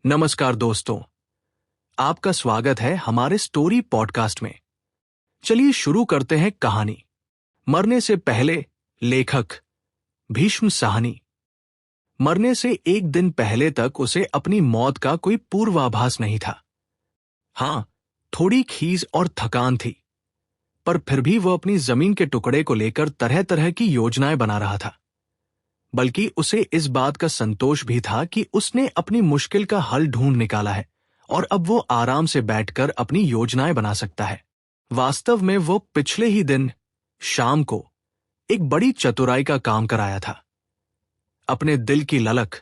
नमस्कार दोस्तों, आपका स्वागत है हमारे स्टोरी पॉडकास्ट में। चलिए शुरू करते हैं कहानी मरने से पहले। लेखक भीष्म साहनी। मरने से एक दिन पहले तक उसे अपनी मौत का कोई पूर्वाभास नहीं था। हाँ, थोड़ी खीज और थकान थी, पर फिर भी वो अपनी जमीन के टुकड़े को लेकर तरह तरह की योजनाएं बना रहा था। बल्कि उसे इस बात का संतोष भी था कि उसने अपनी मुश्किल का हल ढूंढ निकाला है और अब वो आराम से बैठकर अपनी योजनाएं बना सकता है। वास्तव में वो पिछले ही दिन शाम को एक बड़ी चतुराई का काम कराया था। अपने दिल की ललक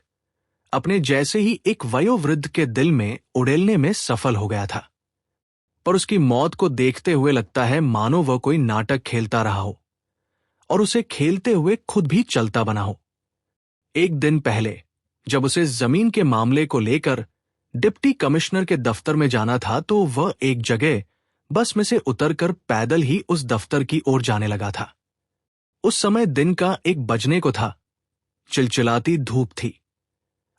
अपने जैसे ही एक वयोवृद्ध के दिल में उड़ेलने में सफल हो गया था। पर उसकी मौत को देखते हुए लगता है मानो वह कोई नाटक खेलता रहा हो और उसे खेलते हुए खुद भी चलता बना हो। एक दिन पहले जब उसे जमीन के मामले को लेकर डिप्टी कमिश्नर के दफ्तर में जाना था तो वह एक जगह बस में से उतरकर पैदल ही उस दफ्तर की ओर जाने लगा था। उस समय दिन का 1 बजने को था। चिलचिलाती धूप थी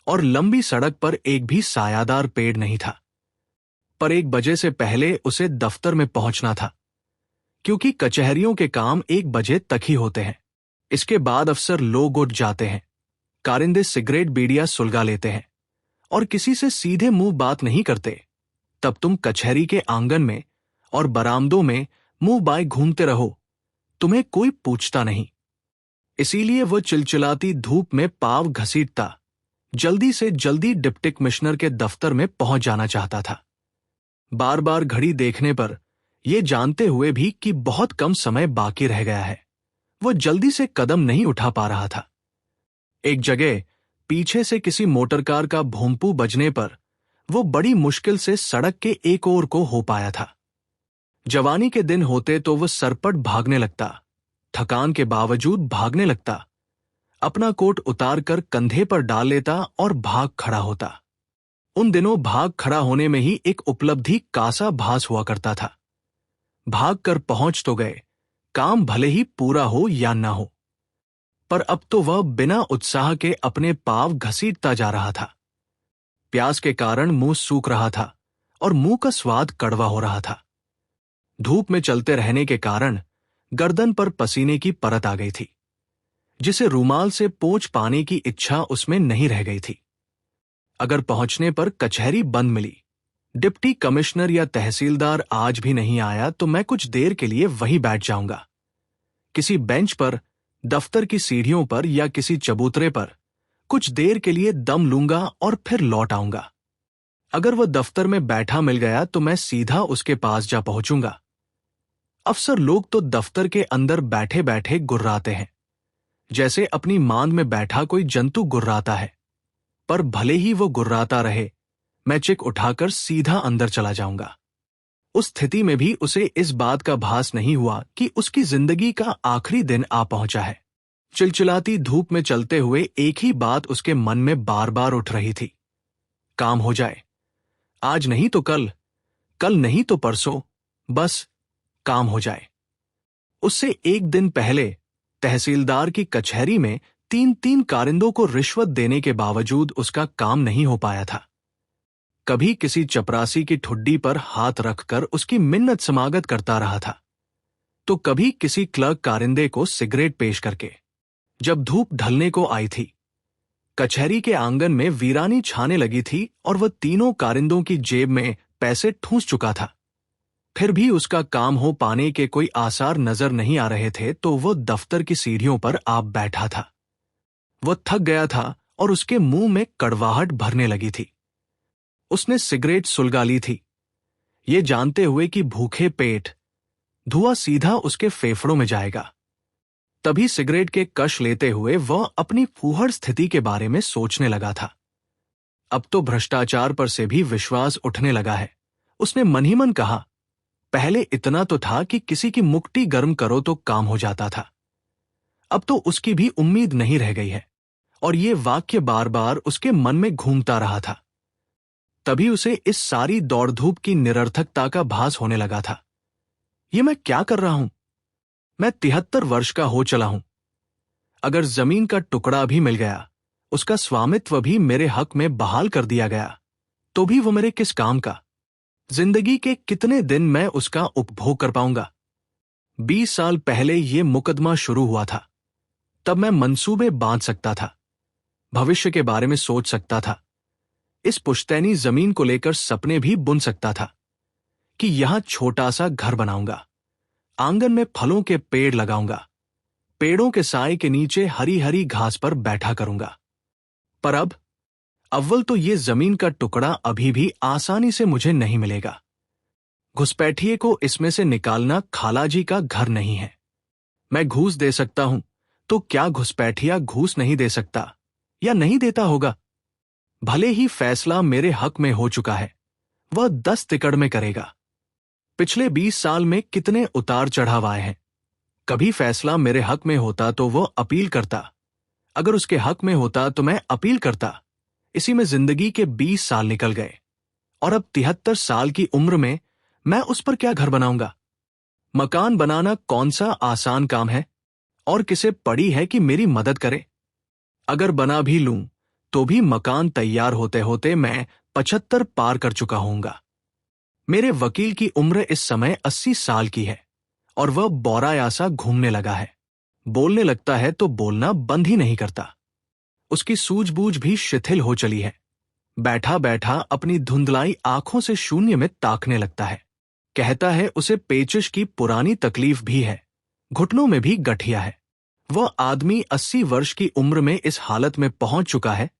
और लंबी सड़क पर एक भी सायादार पेड़ नहीं था। पर 1 बजे से पहले उसे दफ्तर में पहुंचना था, क्योंकि कचहरियों के काम 1 बजे तक ही होते हैं। इसके बाद अफसर लोग उठ जाते हैं, कारिंदे सिगरेट बीड़ियां सुलगा लेते हैं और किसी से सीधे मुंह बात नहीं करते। तब तुम कचहरी के आंगन में और बरामदों में मुंह बाएं घूमते रहो, तुम्हें कोई पूछता नहीं। इसीलिए वो चिलचिलाती धूप में पांव घसीटता जल्दी से जल्दी डिप्टी कमिश्नर के दफ्तर में पहुंच जाना चाहता था। बार बार घड़ी देखने पर यह जानते हुए भी कि बहुत कम समय बाकी रह गया है, वो जल्दी से कदम नहीं उठा पा रहा था। एक जगह पीछे से किसी मोटरकार का भोंपू बजने पर वो बड़ी मुश्किल से सड़क के एक ओर को हो पाया था। जवानी के दिन होते तो वो सरपट भागने लगता, थकान के बावजूद भागने लगता, अपना कोट उतार कर कंधे पर डाल लेता और भाग खड़ा होता। उन दिनों भाग खड़ा होने में ही एक उपलब्धि कासा भास हुआ करता था। भाग कर पहुंच तो गए, काम भले ही पूरा हो या ना हो। पर अब तो वह बिना उत्साह के अपने पांव घसीटता जा रहा था। प्यास के कारण मुंह सूख रहा था और मुंह का स्वाद कड़वा हो रहा था। धूप में चलते रहने के कारण गर्दन पर पसीने की परत आ गई थी, जिसे रूमाल से पोंछ पाने की इच्छा उसमें नहीं रह गई थी। अगर पहुंचने पर कचहरी बंद मिली, डिप्टी कमिश्नर या तहसीलदार आज भी नहीं आया, तो मैं कुछ देर के लिए वहीं बैठ जाऊंगा, किसी बेंच पर, दफ्तर की सीढ़ियों पर या किसी चबूतरे पर कुछ देर के लिए दम लूंगा और फिर लौट आऊंगा। अगर वह दफ्तर में बैठा मिल गया तो मैं सीधा उसके पास जा पहुंचूंगा। अफसर लोग तो दफ्तर के अंदर बैठे बैठे गुर्राते हैं, जैसे अपनी मांद में बैठा कोई जंतु गुर्राता है। पर भले ही वो गुर्राता रहे, मैं चिक उठाकर सीधा अंदर चला जाऊंगा। उस स्थिति में भी उसे इस बात का भास नहीं हुआ कि उसकी जिंदगी का आखिरी दिन आ पहुंचा है। चिलचिलाती धूप में चलते हुए एक ही बात उसके मन में बार बार उठ रही थी, काम हो जाए, आज नहीं तो कल, कल नहीं तो परसों, बस काम हो जाए। उससे एक दिन पहले तहसीलदार की कचहरी में 3-3 कारिंदों को रिश्वत देने के बावजूद उसका काम नहीं हो पाया था। कभी किसी चपरासी की ठुड्डी पर हाथ रखकर उसकी मिन्नत समागत करता रहा था, तो कभी किसी क्लर्क कारिंदे को सिगरेट पेश करके। जब धूप ढलने को आई थी, कचहरी के आंगन में वीरानी छाने लगी थी और वह तीनों कारिंदों की जेब में पैसे ठूंस चुका था। फिर भी उसका काम हो पाने के कोई आसार नजर नहीं आ रहे थे, तो वो दफ्तर की सीढ़ियों पर आ बैठा था। वह थक गया था और उसके मुंह में कड़वाहट भरने लगी थी। उसने सिगरेट सुलगा ली थी, ये जानते हुए कि भूखे पेट धुआं सीधा उसके फेफड़ों में जाएगा। तभी सिगरेट के कश लेते हुए वह अपनी फूहड़ स्थिति के बारे में सोचने लगा था। अब तो भ्रष्टाचार पर से भी विश्वास उठने लगा है, उसने मन ही मन कहा। पहले इतना तो था कि किसी की मुट्ठी गर्म करो तो काम हो जाता था, अब तो उसकी भी उम्मीद नहीं रह गई है। और ये वाक्य बार बार उसके मन में घूमता रहा था। तभी उसे इस सारी दौड़ धूप की निरर्थकता का भास होने लगा था। ये मैं क्या कर रहा हूं? मैं 73 वर्ष का हो चला हूं। अगर जमीन का टुकड़ा भी मिल गया, उसका स्वामित्व भी मेरे हक में बहाल कर दिया गया, तो भी वो मेरे किस काम का? जिंदगी के कितने दिन मैं उसका उपभोग कर पाऊंगा? 20 साल पहले ये मुकदमा शुरू हुआ था। तब मैं मंसूबे बांध सकता था, भविष्य के बारे में सोच सकता था, इस पुश्तैनी जमीन को लेकर सपने भी बुन सकता था कि यहां छोटा सा घर बनाऊंगा, आंगन में फलों के पेड़ लगाऊंगा, पेड़ों के साए के नीचे हरी हरी घास पर बैठा करूंगा। पर अब अव्वल तो ये जमीन का टुकड़ा अभी भी आसानी से मुझे नहीं मिलेगा। घुसपैठिए को इसमें से निकालना खालाजी का घर नहीं है। मैं घूस दे सकता हूं, तो क्या घुसपैठिया घूस नहीं दे सकता या नहीं देता होगा? भले ही फैसला मेरे हक में हो चुका है, वह 10 तिकड़ में करेगा। पिछले 20 साल में कितने उतार चढ़ाव आए हैं। कभी फैसला मेरे हक में होता तो वह अपील करता, अगर उसके हक में होता तो मैं अपील करता। इसी में जिंदगी के 20 साल निकल गए और अब 73 साल की उम्र में मैं उस पर क्या घर बनाऊंगा? मकान बनाना कौन सा आसान काम है, और किसे पड़ी है कि मेरी मदद करे? अगर बना भी लूं तो भी मकान तैयार होते होते मैं 75 पार कर चुका होऊंगा। मेरे वकील की उम्र इस समय 80 साल की है और वह बौरायासा घूमने लगा है। बोलने लगता है तो बोलना बंद ही नहीं करता। उसकी सूझबूझ भी शिथिल हो चली है। बैठा बैठा अपनी धुंधलाई आंखों से शून्य में ताकने लगता है। कहता है उसे पेचिश की पुरानी तकलीफ भी है, घुटनों में भी गठिया है। वह आदमी 80 वर्ष की उम्र में इस हालत में पहुंच चुका है,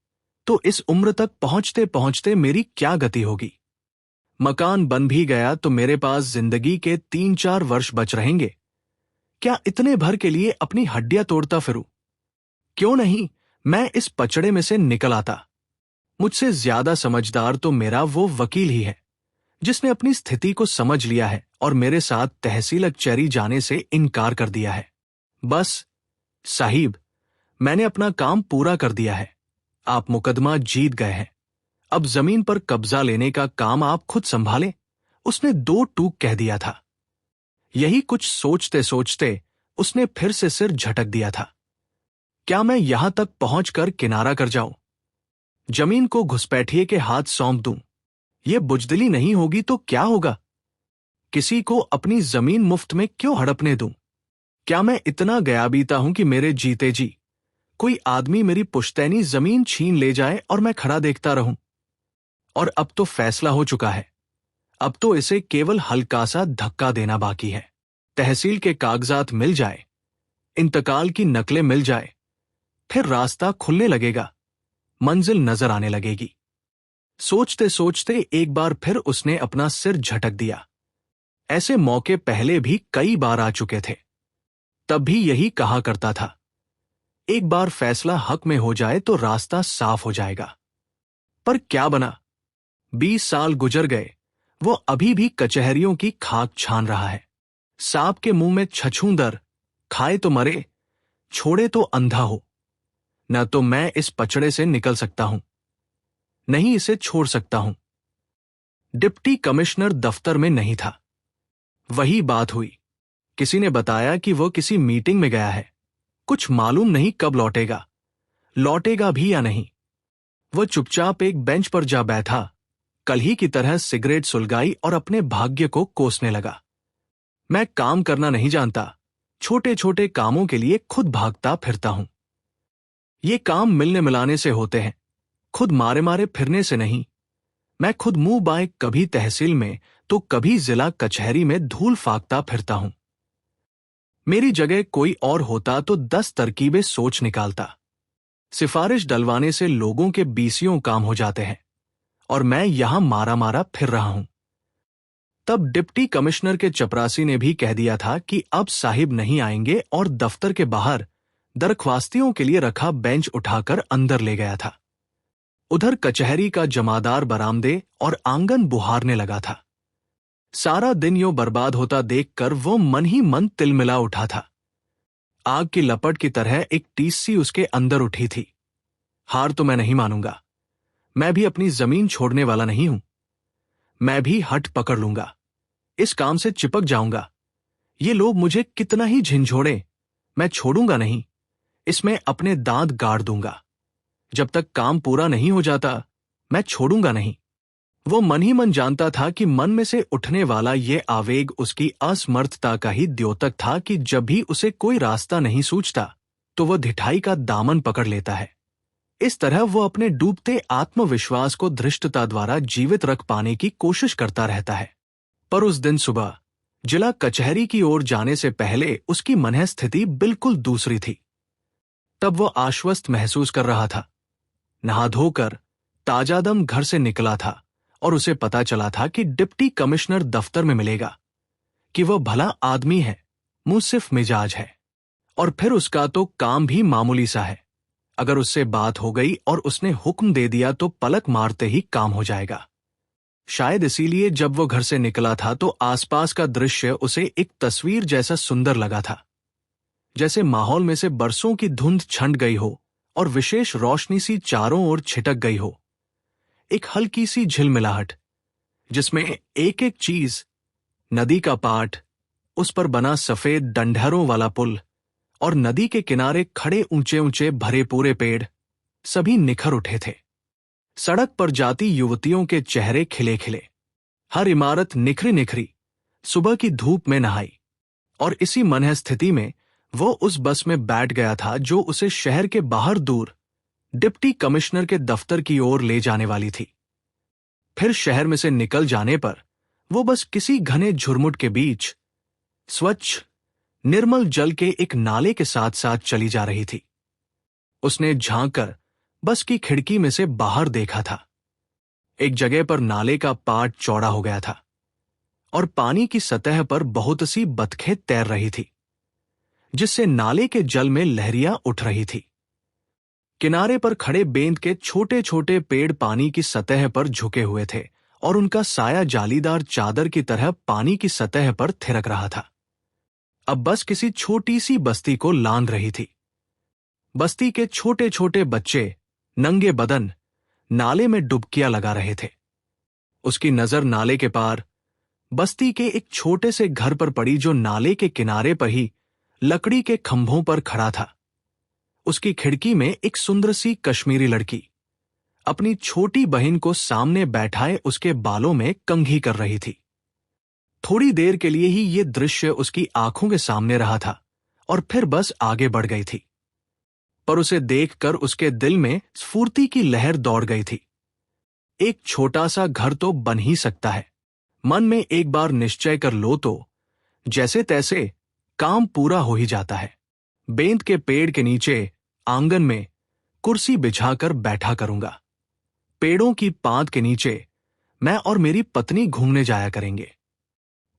तो इस उम्र तक पहुंचते पहुंचते मेरी क्या गति होगी? मकान बन भी गया तो मेरे पास जिंदगी के 3-4 वर्ष बच रहेंगे। क्या इतने भर के लिए अपनी हड्डियां तोड़ता फिरूं? क्यों नहीं मैं इस पचड़े में से निकल आता? मुझसे ज्यादा समझदार तो मेरा वो वकील ही है, जिसने अपनी स्थिति को समझ लिया है और मेरे साथ तहसील कचहरी जाने से इनकार कर दिया है। बस साहिब, मैंने अपना काम पूरा कर दिया है। आप मुकदमा जीत गए हैं। अब जमीन पर कब्जा लेने का काम आप खुद संभालें, उसने 2 टूक कह दिया था। यही कुछ सोचते सोचते उसने फिर से सिर झटक दिया था। क्या मैं यहां तक पहुंचकर किनारा कर जाऊं? जमीन को घुसपैठिए के हाथ सौंप दूं? यह बुजदिली नहीं होगी तो क्या होगा? किसी को अपनी जमीन मुफ्त में क्यों हड़पने दूं? क्या मैं इतना गया बीता हूं कि मेरे जीते जी कोई आदमी मेरी पुश्तैनी जमीन छीन ले जाए और मैं खड़ा देखता रहूं? और अब तो फैसला हो चुका है। अब तो इसे केवल हल्का सा धक्का देना बाकी है। तहसील के कागजात मिल जाए, इंतकाल की नकलें मिल जाए, फिर रास्ता खुलने लगेगा, मंजिल नजर आने लगेगी। सोचते सोचते एक बार फिर उसने अपना सिर झटक दिया। ऐसे मौके पहले भी कई बार आ चुके थे। तब भी यही कहा करता था, एक बार फैसला हक में हो जाए तो रास्ता साफ हो जाएगा। पर क्या बना? 20 साल गुजर गए, वो अभी भी कचहरियों की खाक छान रहा है। सांप के मुंह में छछूंदर, खाए तो मरे, छोड़े तो अंधा हो। न तो मैं इस पचड़े से निकल सकता हूं, नहीं इसे छोड़ सकता हूं। डिप्टी कमिश्नर दफ्तर में नहीं था। वही बात हुई। किसी ने बताया कि वो किसी मीटिंग में गया है, कुछ मालूम नहीं कब लौटेगा, लौटेगा भी या नहीं। वो चुपचाप एक बेंच पर जा बैठा, कल ही की तरह सिगरेट सुलगाई और अपने भाग्य को कोसने लगा। मैं काम करना नहीं जानता, छोटे छोटे कामों के लिए खुद भागता फिरता हूं। ये काम मिलने मिलाने से होते हैं, खुद मारे मारे फिरने से नहीं। मैं खुद मुंह बाएं कभी तहसील में तो कभी जिला कचहरी में धूल फाकता फिरता हूं। मेरी जगह कोई और होता तो 10 तरकीबें सोच निकालता। सिफारिश डलवाने से लोगों के बीसियों काम हो जाते हैं और मैं यहां मारा मारा फिर रहा हूं। तब डिप्टी कमिश्नर के चपरासी ने भी कह दिया था कि अब साहिब नहीं आएंगे और दफ्तर के बाहर दरख्वास्तियों के लिए रखा बेंच उठाकर अंदर ले गया था। उधर कचहरी का जमादार बरामदे और आंगन बुहारने लगा था। सारा दिन यूं बर्बाद होता देखकर वो मन ही मन तिलमिला उठा था। आग की लपट की तरह एक टीस सी उसके अंदर उठी थी। हार तो मैं नहीं मानूंगा। मैं भी अपनी जमीन छोड़ने वाला नहीं हूं। मैं भी हट पकड़ लूंगा, इस काम से चिपक जाऊंगा। ये लोग मुझे कितना ही झिंझोड़े, मैं छोड़ूंगा नहीं। इसमें अपने दांत गाड़ दूंगा। जब तक काम पूरा नहीं हो जाता, मैं छोड़ूंगा नहीं। वो मन ही मन जानता था कि मन में से उठने वाला ये आवेग उसकी असमर्थता का ही द्योतक था कि जब भी उसे कोई रास्ता नहीं सूझता तो वह ढिठाई का दामन पकड़ लेता है। इस तरह वो अपने डूबते आत्मविश्वास को धृष्टता द्वारा जीवित रख पाने की कोशिश करता रहता है। पर उस दिन सुबह जिला कचहरी की ओर जाने से पहले उसकी मनःस्थिति बिल्कुल दूसरी थी। तब वो आश्वस्त महसूस कर रहा था। नहा धोकर ताजादम घर से निकला था और उसे पता चला था कि डिप्टी कमिश्नर दफ्तर में मिलेगा, कि वह भला आदमी है, मुंसिफ मिजाज है, और फिर उसका तो काम भी मामूली सा है। अगर उससे बात हो गई और उसने हुक्म दे दिया तो पलक मारते ही काम हो जाएगा। शायद इसीलिए जब वो घर से निकला था तो आसपास का दृश्य उसे एक तस्वीर जैसा सुंदर लगा था, जैसे माहौल में से बरसों की धुंध छंट गई हो और विशेष रोशनी सी चारों ओर छिटक गई हो। एक हल्की सी झिलमिलाहट जिसमें एक एक चीज, नदी का पाट, उस पर बना सफेद डंडहरों वाला पुल और नदी के किनारे खड़े ऊंचे ऊंचे भरे पूरे पेड़, सभी निखर उठे थे। सड़क पर जाती युवतियों के चेहरे खिले खिले, हर इमारत निखरी निखरी सुबह की धूप में नहाई। और इसी मनःस्थिति में वो उस बस में बैठ गया था जो उसे शहर के बाहर दूर डिप्टी कमिश्नर के दफ्तर की ओर ले जाने वाली थी। फिर शहर में से निकल जाने पर वो बस किसी घने झुरमुट के बीच स्वच्छ निर्मल जल के एक नाले के साथ साथ चली जा रही थी। उसने झांक कर बस की खिड़की में से बाहर देखा था। एक जगह पर नाले का पाट चौड़ा हो गया था और पानी की सतह पर बहुत सी बतखें तैर रही थी, जिससे नाले के जल में लहरियां उठ रही थी। किनारे पर खड़े बेंत के छोटे छोटे पेड़ पानी की सतह पर झुके हुए थे और उनका साया जालीदार चादर की तरह पानी की सतह पर थिरक रहा था। अब बस किसी छोटी सी बस्ती को लांघ रही थी। बस्ती के छोटे छोटे बच्चे नंगे बदन नाले में डुबकियां लगा रहे थे। उसकी नजर नाले के पार बस्ती के एक छोटे से घर पर पड़ी, जो नाले के किनारे पर ही लकड़ी के खंभों पर खड़ा था। उसकी खिड़की में एक सुंदर सी कश्मीरी लड़की अपनी छोटी बहन को सामने बैठाए उसके बालों में कंघी कर रही थी। थोड़ी देर के लिए ही ये दृश्य उसकी आंखों के सामने रहा था और फिर बस आगे बढ़ गई थी। पर उसे देखकर उसके दिल में स्फूर्ति की लहर दौड़ गई थी। एक छोटा सा घर तो बन ही सकता है। मन में एक बार निश्चय कर लो तो जैसे तैसे काम पूरा हो ही जाता है। बेंत के पेड़ के नीचे आंगन में कुर्सी बिछाकर बैठा करूंगा। पेड़ों की पांत के नीचे मैं और मेरी पत्नी घूमने जाया करेंगे।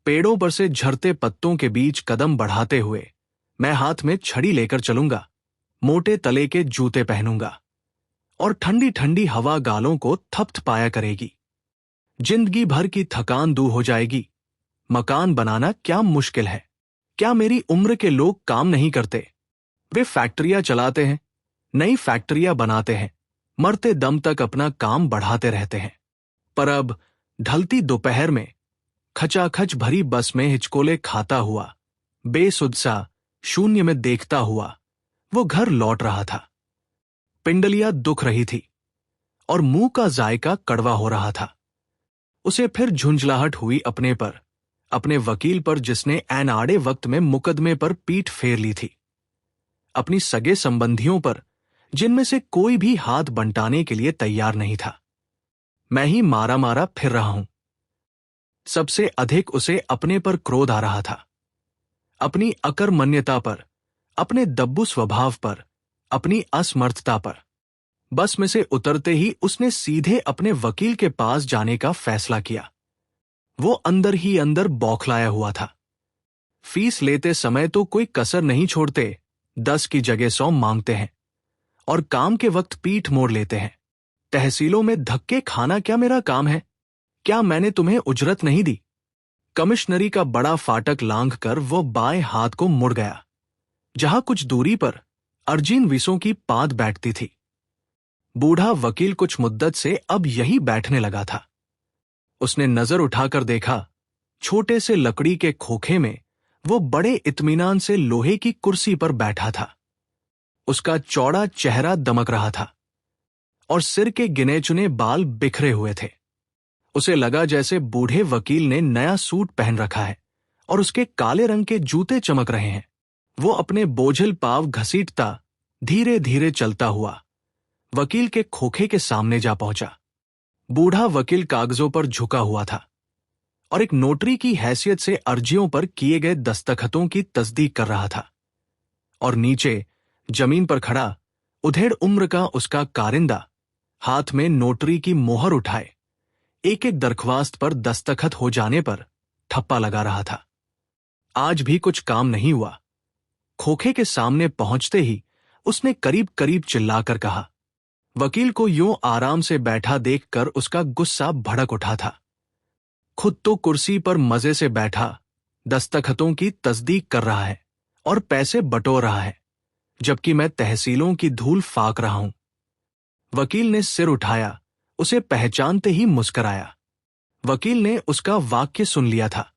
पेड़ों पर से झरते पत्तों के बीच कदम बढ़ाते हुए मैं हाथ में छड़ी लेकर चलूंगा, मोटे तले के जूते पहनूंगा और ठंडी ठंडी हवा गालों को थपथपाया करेगी। जिंदगी भर की थकान दूर हो जाएगी। मकान बनाना क्या मुश्किल है। क्या मेरी उम्र के लोग काम नहीं करते? वे फैक्ट्रियां चलाते हैं, नई फैक्ट्रियां बनाते हैं, मरते दम तक अपना काम बढ़ाते रहते हैं। पर अब ढलती दोपहर में खचाखच भरी बस में हिचकोले खाता हुआ, बेसुध सा शून्य में देखता हुआ वो घर लौट रहा था। पिंडलियां दुख रही थी और मुंह का जायका कड़वा हो रहा था। उसे फिर झुंझलाहट हुई अपने पर, अपने वकील पर जिसने ऐन आड़े वक्त में मुकदमे पर पीठ फेर ली थी, अपनी सगे संबंधियों पर जिनमें से कोई भी हाथ बंटाने के लिए तैयार नहीं था। मैं ही मारा मारा फिर रहा हूं। सबसे अधिक उसे अपने पर क्रोध आ रहा था, अपनी अकर्मण्यता पर, अपने दब्बू स्वभाव पर, अपनी असमर्थता पर। बस में से उतरते ही उसने सीधे अपने वकील के पास जाने का फैसला किया। वो अंदर ही अंदर बौखलाया हुआ था। फीस लेते समय तो कोई कसर नहीं छोड़ते, 10 की जगह 100 मांगते हैं और काम के वक्त पीठ मोड़ लेते हैं। तहसीलों में धक्के खाना क्या मेरा काम है? क्या मैंने तुम्हें उजरत नहीं दी? कमिश्नरी का बड़ा फाटक लांघ कर वो बाएं हाथ को मुड़ गया, जहां कुछ दूरी पर अर्जिन विसों की पाद बैठती थी। बूढ़ा वकील कुछ मुद्दत से अब यही बैठने लगा था। उसने नजर उठाकर देखा, छोटे से लकड़ी के खोखे में वो बड़े इत्मीनान से लोहे की कुर्सी पर बैठा था। उसका चौड़ा चेहरा दमक रहा था और सिर के गिने चुने बाल बिखरे हुए थे। उसे लगा जैसे बूढ़े वकील ने नया सूट पहन रखा है और उसके काले रंग के जूते चमक रहे हैं। वो अपने बोझल पांव घसीटता धीरे धीरे चलता हुआ वकील के खोखे के सामने जा पहुंचा। बूढ़ा वकील कागजों पर झुका हुआ था और एक नोटरी की हैसियत से अर्जियों पर किए गए दस्तखतों की तस्दीक कर रहा था। और नीचे जमीन पर खड़ा उधेड़ उम्र का उसका कारिंदा हाथ में नोटरी की मोहर उठाए एक एक दरख्वास्त पर दस्तखत हो जाने पर ठप्पा लगा रहा था। आज भी कुछ काम नहीं हुआ। खोखे के सामने पहुंचते ही उसने करीब करीब चिल्लाकर कहा। वकील को यूं आराम से बैठा देखकर उसका गुस्सा भड़क उठा था। खुद तो कुर्सी पर मजे से बैठा दस्तखतों की तस्दीक कर रहा है और पैसे बटोर रहा है, जबकि मैं तहसीलों की धूल फाक रहा हूं। वकील ने सिर उठाया, उसे पहचानते ही मुस्कराया। वकील ने उसका वाक्य सुन लिया था।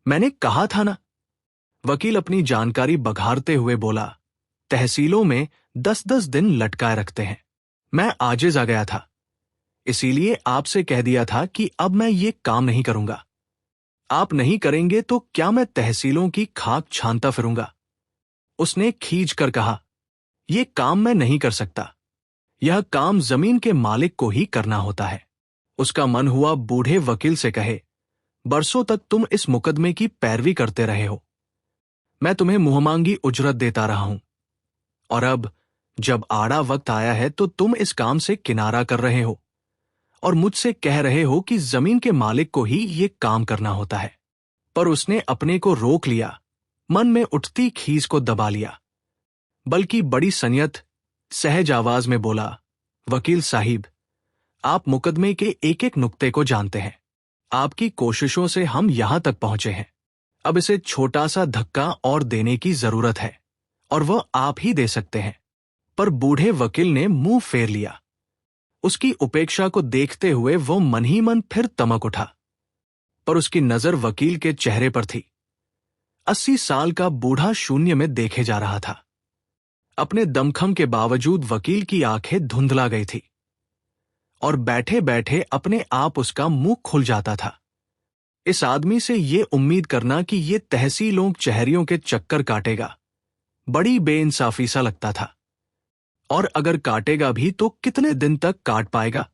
मैंने कहा था ना। वकील अपनी जानकारी बघारते हुए बोला, तहसीलों में 10-10 दिन लटकाए रखते हैं। मैं आजिज आ गया था, इसीलिए आपसे कह दिया था कि अब मैं ये काम नहीं करूंगा। आप नहीं करेंगे तो क्या मैं तहसीलों की खाक छानता फिरूंगा? उसने खींच कर कहा, यह काम मैं नहीं कर सकता। यह काम जमीन के मालिक को ही करना होता है। उसका मन हुआ बूढ़े वकील से कहे, बरसों तक तुम इस मुकदमे की पैरवी करते रहे हो। मैं तुम्हें मुंहमांगी उजरत देता रहा हूं, और अब जब आड़ा वक्त आया है तो तुम इस काम से किनारा कर रहे हो और मुझसे कह रहे हो कि जमीन के मालिक को ही ये काम करना होता है। पर उसने अपने को रोक लिया, मन में उठती खीज को दबा लिया, बल्कि बड़ी सनियत सहज आवाज में बोला, वकील साहिब, आप मुकदमे के एक एक नुक्ते को जानते हैं। आपकी कोशिशों से हम यहां तक पहुंचे हैं। अब इसे छोटा सा धक्का और देने की जरूरत है, और वह आप ही दे सकते हैं। पर बूढ़े वकील ने मुंह फेर लिया। उसकी उपेक्षा को देखते हुए वो मन ही मन फिर तमक उठा, पर उसकी नजर वकील के चेहरे पर थी। 80 साल का बूढ़ा शून्य में देखे जा रहा था। अपने दमखम के बावजूद वकील की आंखें धुंधला गई थी और बैठे बैठे अपने आप उसका मुंह खुल जाता था। इस आदमी से ये उम्मीद करना कि ये तहसीलों चेहरियों के चक्कर काटेगा बड़ी बेइंसाफी सा लगता था। और अगर काटेगा भी तो कितने दिन तक काट पाएगा?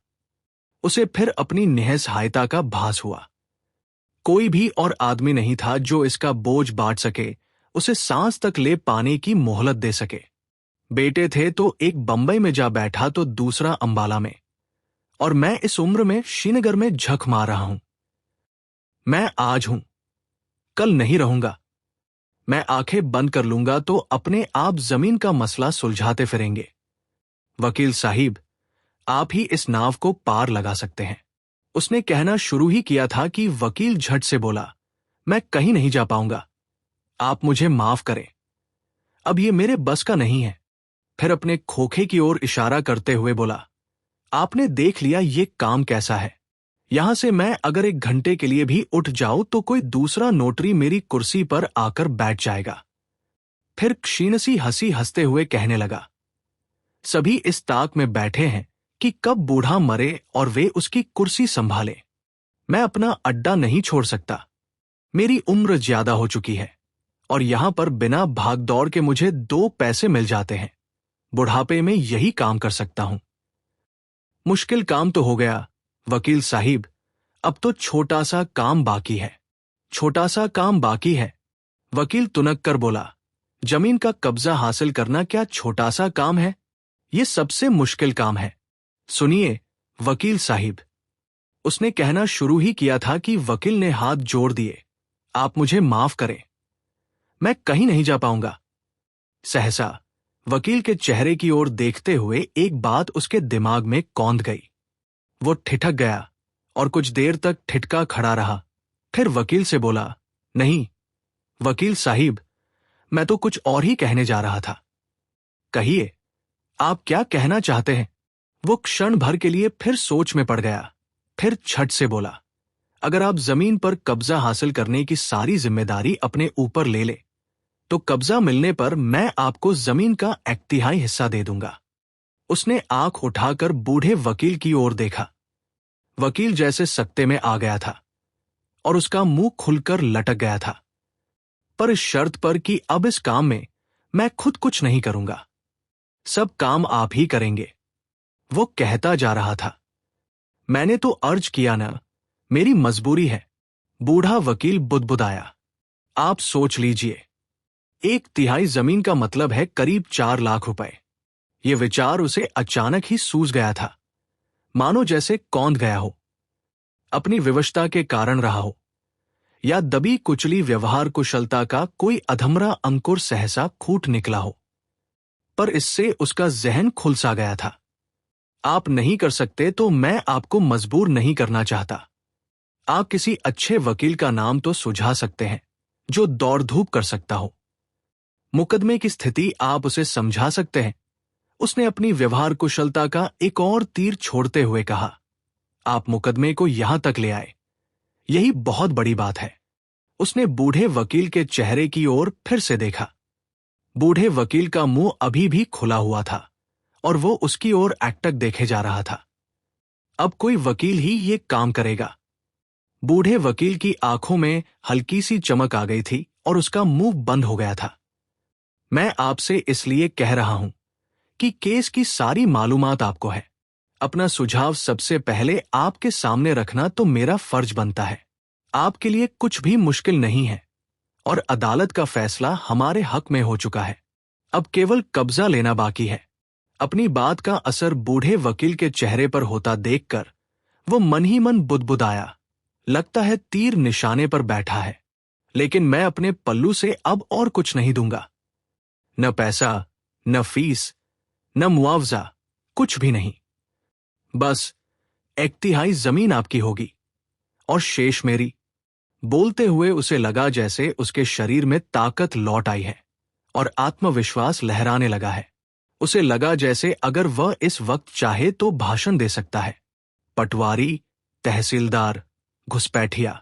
उसे फिर अपनी निहसहायता का भास हुआ। कोई भी और आदमी नहीं था जो इसका बोझ बांट सके, उसे सांस तक ले पाने की मोहलत दे सके। बेटे थे तो एक बंबई में जा बैठा तो दूसरा अंबाला में, और मैं इस उम्र में श्रीनगर में झक मार रहा हूं। मैं आज हूं, कल नहीं रहूंगा। मैं आंखें बंद कर लूंगा तो अपने आप जमीन का मसला सुलझाते फिरेंगे। वकील साहिब, आप ही इस नाव को पार लगा सकते हैं। उसने कहना शुरू ही किया था कि वकील झट से बोला, मैं कहीं नहीं जा पाऊंगा, आप मुझे माफ करें, अब ये मेरे बस का नहीं है। फिर अपने खोखे की ओर इशारा करते हुए बोला, आपने देख लिया ये काम कैसा है। यहां से मैं अगर 1 घंटे के लिए भी उठ जाऊं तो कोई दूसरा नोटरी मेरी कुर्सी पर आकर बैठ जाएगा। फिर क्षीणसी हंसी हंसते हुए कहने लगा, सभी इस ताक में बैठे हैं कि कब बूढ़ा मरे और वे उसकी कुर्सी संभाले। मैं अपना अड्डा नहीं छोड़ सकता। मेरी उम्र ज्यादा हो चुकी है और यहां पर बिना भागदौड़ के मुझे 2 पैसे मिल जाते हैं। बुढ़ापे में यही काम कर सकता हूं। मुश्किल काम तो हो गया वकील साहिब, अब तो छोटा सा काम बाकी है। छोटा सा काम बाकी है। वकील तुनक कर बोला, जमीन का कब्जा हासिल करना क्या छोटा सा काम है? ये सबसे मुश्किल काम है। सुनिए वकील साहिब, उसने कहना शुरू ही किया था कि वकील ने हाथ जोड़ दिए, आप मुझे माफ करें, मैं कहीं नहीं जा पाऊंगा। सहसा वकील के चेहरे की ओर देखते हुए एक बात उसके दिमाग में कौंध गई। वो ठिठक गया और कुछ देर तक ठिठका खड़ा रहा। फिर वकील से बोला, नहीं वकील साहिब, मैं तो कुछ और ही कहने जा रहा था। कहिए, आप क्या कहना चाहते हैं? वो क्षण भर के लिए फिर सोच में पड़ गया, फिर झट से बोला, अगर आप जमीन पर कब्जा हासिल करने की सारी जिम्मेदारी अपने ऊपर ले ले तो कब्जा मिलने पर मैं आपको जमीन का 1/3 हिस्सा दे दूंगा। उसने आंख उठाकर बूढ़े वकील की ओर देखा। वकील जैसे सकते में आ गया था और उसका मुंह खुलकर लटक गया था, पर इस शर्त पर कि अब इस काम में मैं खुद कुछ नहीं करूंगा, सब काम आप ही करेंगे, वो कहता जा रहा था। मैंने तो अर्ज किया ना, मेरी मजबूरी है। बूढ़ा वकील बुदबुदाया। आप सोच लीजिए, 1/3 जमीन का मतलब है करीब 4 लाख रुपए। ये विचार उसे अचानक ही सूझ गया था, मानो जैसे कौंध गया हो, अपनी विवशता के कारण रहा हो, या दबी कुचली व्यवहार कुशलता का कोई अधमरा अंकुर सहसा फूट निकला हो। पर इससे उसका जहन खुल सा गया था। आप नहीं कर सकते तो मैं आपको मजबूर नहीं करना चाहता। आप किसी अच्छे वकील का नाम तो सुझा सकते हैं जो दौड़ धूप कर सकता हो। मुकदमे की स्थिति आप उसे समझा सकते हैं। उसने अपनी व्यवहार कुशलता का एक और तीर छोड़ते हुए कहा। आप मुकदमे को यहां तक ले आए, यही बहुत बड़ी बात है। उसने बूढ़े वकील के चेहरे की ओर फिर से देखा। बूढ़े वकील का मुंह अभी भी खुला हुआ था और वो उसकी ओर एकटक देखे जा रहा था। अब कोई वकील ही ये काम करेगा। बूढ़े वकील की आंखों में हल्की सी चमक आ गई थी और उसका मुंह बंद हो गया था। मैं आपसे इसलिए कह रहा हूं कि केस की सारी मालूमात आपको है। अपना सुझाव सबसे पहले आपके सामने रखना तो मेरा फर्ज बनता है। आपके लिए कुछ भी मुश्किल नहीं है और अदालत का फैसला हमारे हक में हो चुका है। अब केवल कब्जा लेना बाकी है। अपनी बात का असर बूढ़े वकील के चेहरे पर होता देखकर वो मन ही मन बुदबुदाया। लगता है तीर निशाने पर बैठा है, लेकिन मैं अपने पल्लू से अब और कुछ नहीं दूंगा। न पैसा, न फीस, न मुआवजा, कुछ भी नहीं। बस 1/3 जमीन आपकी होगी और शेष मेरी। बोलते हुए उसे लगा जैसे उसके शरीर में ताकत लौट आई है और आत्मविश्वास लहराने लगा है। उसे लगा जैसे अगर वह इस वक्त चाहे तो भाषण दे सकता है। पटवारी, तहसीलदार, घुसपैठिया,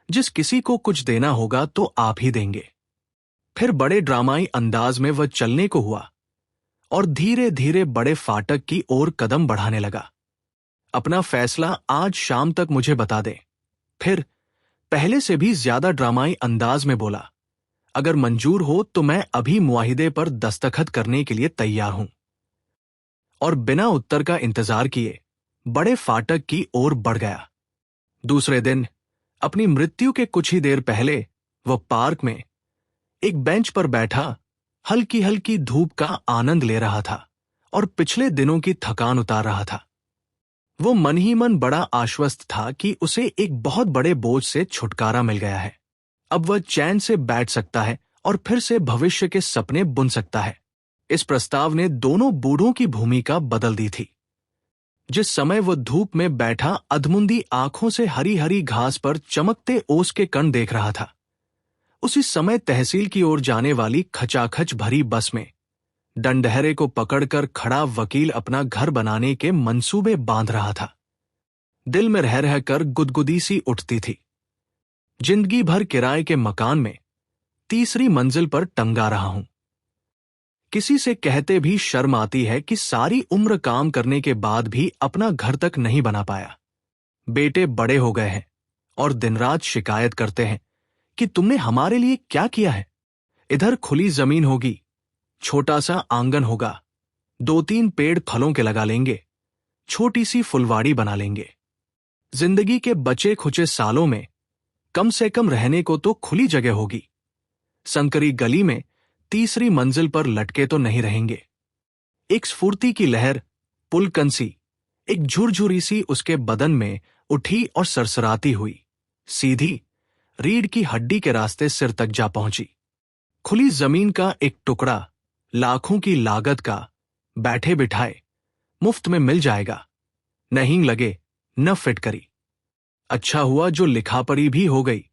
जिस किसी को कुछ देना होगा तो आप ही देंगे। फिर बड़े ड्रामाई अंदाज में वह चलने को हुआ और धीरे धीरे बड़े फाटक की ओर कदम बढ़ाने लगा। अपना फैसला आज शाम तक मुझे बता दे। फिर पहले से भी ज्यादा ड्रामाई अंदाज में बोला, अगर मंजूर हो तो मैं अभी मुआहिदे पर दस्तखत करने के लिए तैयार हूं। और बिना उत्तर का इंतजार किए बड़े फाटक की ओर बढ़ गया। दूसरे दिन अपनी मृत्यु के कुछ ही देर पहले वह पार्क में एक बेंच पर बैठा हल्की हल्की धूप का आनंद ले रहा था और पिछले दिनों की थकान उतार रहा था। वो मन ही मन बड़ा आश्वस्त था कि उसे एक बहुत बड़े बोझ से छुटकारा मिल गया है। अब वह चैन से बैठ सकता है और फिर से भविष्य के सपने बुन सकता है। इस प्रस्ताव ने दोनों बूढ़ों की भूमिका बदल दी थी। जिस समय वह धूप में बैठा अधमुंदी आंखों से हरी हरी घास पर चमकते ओस के कण देख रहा था, उसी समय तहसील की ओर जाने वाली खचाखच भरी बस में डंडहरे को पकड़कर खड़ा वकील अपना घर बनाने के मंसूबे बांध रहा था। दिल में रह रहकर गुदगुदी सी उठती थी। जिंदगी भर किराए के मकान में 3री मंजिल पर टंगा रहा हूं। किसी से कहते भी शर्म आती है कि सारी उम्र काम करने के बाद भी अपना घर तक नहीं बना पाया। बेटे बड़े हो गए हैं और दिन रात शिकायत करते हैं कि तुमने हमारे लिए क्या किया है। इधर खुली जमीन होगी, छोटा सा आंगन होगा, 2-3 पेड़ फलों के लगा लेंगे, छोटी सी फुलवाड़ी बना लेंगे। जिंदगी के बचे खुचे सालों में कम से कम रहने को तो खुली जगह होगी। संकरी गली में 3री मंजिल पर लटके तो नहीं रहेंगे। एक स्फूर्ति की लहर, पुलकनसी, एक झुरझुरी सी उसके बदन में उठी और सरसराती हुई सीधी रीढ़ की हड्डी के रास्ते सिर तक जा पहुंची। खुली जमीन का एक टुकड़ा लाखों की लागत का बैठे बिठाए मुफ्त में मिल जाएगा। नहीं लगे न फिट करी। अच्छा हुआ जो लिखापढ़ी भी हो गई,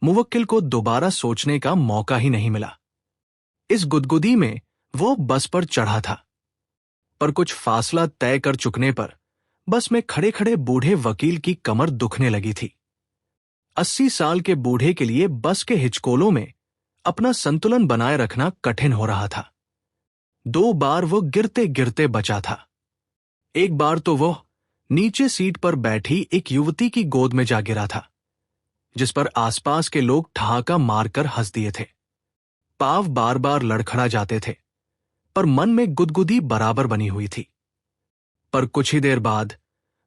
मुवक्किल को दोबारा सोचने का मौका ही नहीं मिला। इस गुदगुदी में वो बस पर चढ़ा था, पर कुछ फासला तय कर चुकने पर बस में खड़े खड़े बूढ़े वकील की कमर दुखने लगी थी। 80 साल के बूढ़े के लिए बस के हिचकोलों में अपना संतुलन बनाए रखना कठिन हो रहा था। 2 बार वो गिरते गिरते बचा था। एक बार तो वो नीचे सीट पर बैठी एक युवती की गोद में जा गिरा था, जिस पर आसपास के लोग ठहाका मारकर हंस दिए थे। पांव बार बार लड़खड़ा जाते थे, पर मन में गुदगुदी बराबर बनी हुई थी। पर कुछ ही देर बाद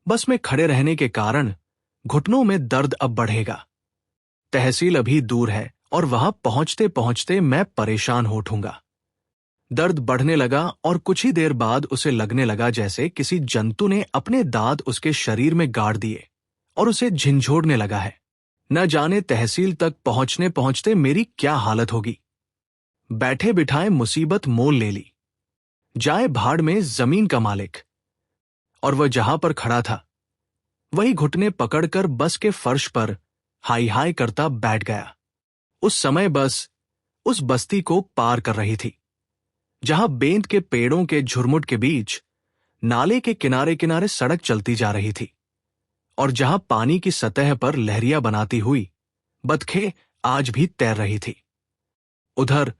बस में खड़े रहने के कारण घुटनों में दर्द अब बढ़ेगा। तहसील अभी दूर है और वहां पहुंचते पहुंचते मैं परेशान हो उठूंगा। दर्द बढ़ने लगा और कुछ ही देर बाद उसे लगने लगा जैसे किसी जंतु ने अपने दांत उसके शरीर में गाड़ दिए और उसे झिंझोड़ने लगा है। न जाने तहसील तक पहुंचने पहुंचते मेरी क्या हालत होगी। बैठे बिठाए मुसीबत मोल ले ली। जाए भाड़ में जमीन का मालिक। और वह जहां पर खड़ा था वही घुटने पकड़कर बस के फर्श पर हाय हाय करता बैठ गया। उस समय बस उस बस्ती को पार कर रही थी, जहां बेंत के पेड़ों के झुरमुट के बीच नाले के किनारे किनारे सड़क चलती जा रही थी और जहां पानी की सतह पर लहरियां बनाती हुई बतखें आज भी तैर रही थी। उधर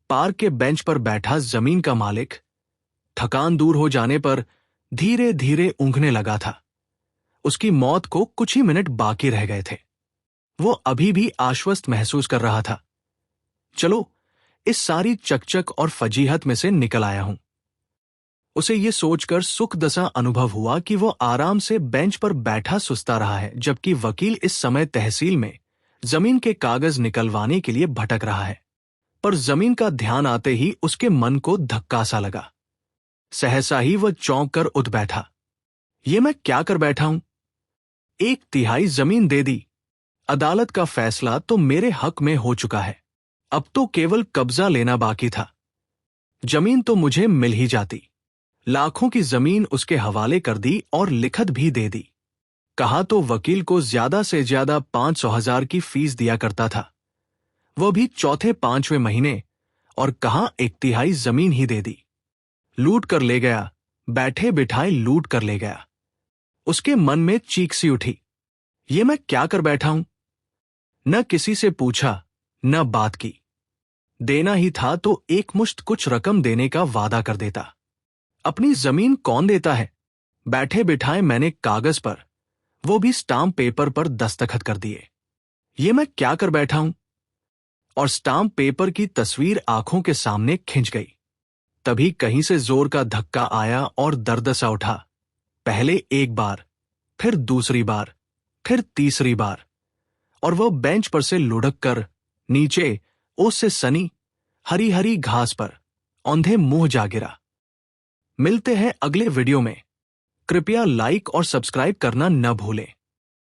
पार्क के बेंच पर बैठा जमीन का मालिक थकान दूर हो जाने पर धीरे धीरे ऊँघने लगा था। उसकी मौत को कुछ ही मिनट बाकी रह गए थे। वो अभी भी आश्वस्त महसूस कर रहा था। चलो, इस सारी चकचक और फजीहत में से निकल आया हूं। उसे ये सोचकर सुख दशा अनुभव हुआ कि वो आराम से बेंच पर बैठा सुस्ता रहा है, जबकि वकील इस समय तहसील में जमीन के कागज निकलवाने के लिए भटक रहा है। पर जमीन का ध्यान आते ही उसके मन को धक्का सा लगा। सहसा ही वह चौंक कर उठ बैठा। ये मैं क्या कर बैठा हूं? 1/3 जमीन दे दी। अदालत का फैसला तो मेरे हक में हो चुका है। अब तो केवल कब्जा लेना बाकी था। जमीन तो मुझे मिल ही जाती। लाखों की जमीन उसके हवाले कर दी और लिखत भी दे दी। कहा तो वकील को ज्यादा से ज्यादा 500,000 की फीस दिया करता था, वह भी चौथे 5वें महीने, और कहां 1/3 जमीन ही दे दी। लूट कर ले गया, बैठे बिठाए लूट कर ले गया। उसके मन में चीख सी उठी, ये मैं क्या कर बैठा हूं? न किसी से पूछा, न बात की। देना ही था तो एक मुश्त कुछ रकम देने का वादा कर देता। अपनी जमीन कौन देता है? बैठे बिठाए मैंने कागज पर, वो भी स्टाम्प पेपर पर दस्तखत कर दिए। ये मैं क्या कर बैठा हूं? और स्टाम्प पेपर की तस्वीर आंखों के सामने खिंच गई। तभी कहीं से जोर का धक्का आया और दर्द सा उठा। पहले एक बार, फिर दूसरी बार, फिर तीसरी बार, और वह बेंच पर से लुढ़क कर नीचे ओस से सनी हरी हरी घास पर औंधे मुंह जा गिरा। मिलते हैं अगले वीडियो में। कृपया लाइक और सब्सक्राइब करना न भूलें।